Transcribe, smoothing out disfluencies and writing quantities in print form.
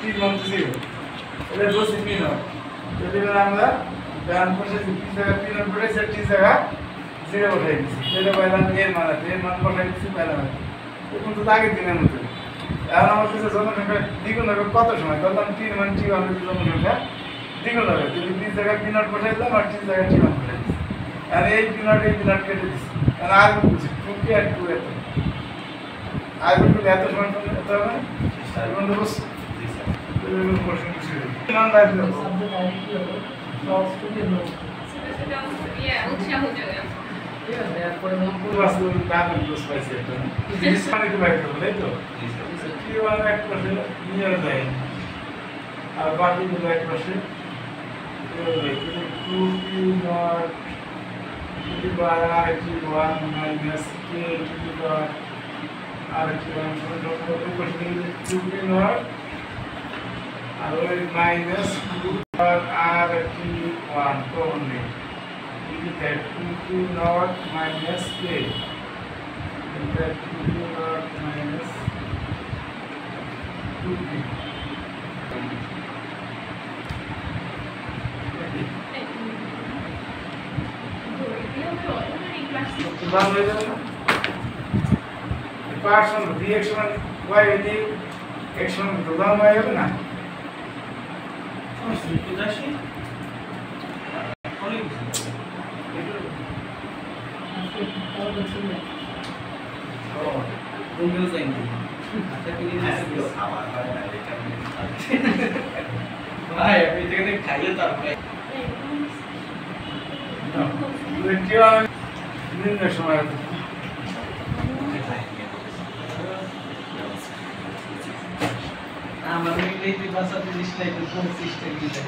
3 মান 0 এটা বসে পিন হবে যদি আমরা ডান পাশে যে পিন জায়গা পিন বসাইছি টি জায়গা 0 বসাই দিছি এটা পাইলাম এর মান বসাই দিছি পাইলাম এখন তো আগের দিনের মতো এখন আমার কাছে জনসংখ্যা দ্বিগুণ হবে কত সময় ধরলাম 3 মান টি হবে জনসংখ্যা দ্বিগুণ হবে যদি পি জায়গা পিন বসাই দিলাম আর টি জায়গা টি মান বসাই দিছি আর এই পিন কেটে দিছি আর আর বুঝছি 2 কে আর 2 এত আর বিলকুল এত সময় এত হবে আর বন্ধু বস প্রশ্ন কিছু নাম দাঁড়িয়ে দেবো সাবজেক্ট আইডি কি হবে সব স্টুডেন্ট লোক সেটা উৎসাহ যোগে ঠিক আছে এরপরে নম্বর আসলে দাবি ক্লোজ পাইছে এটা জিনিস মানে কি বাইরে হবে তাই তো কি ওয়ান এক পাশে নিয়ে যায় আর বাকিগুলো এক পাশে 2p not to the power r1 minus k to the power r1 2p not আর ওই মাইনাস 2 আর r1 কমন নেই এটা 2p নট মাইনাস k এটা 2p নট মাইনাস 2p দাম হয়ে যাবে না পার্সন রিঅ্যাকশন y এদি অ্যাকশন দাম হয়ে যাবে না সুইট দাসি কোন কিছু ও দুটো যাইনি আচ্ছা কি নিয়ে খাবার হয় না এটা ভাই আপনি যেখানে খাইয়ে তারপরে না লেকিয়া নিম্ন সময় আমাদের এই ভাষাতে ডিসপ্লে কোন সিস্টেম দিতে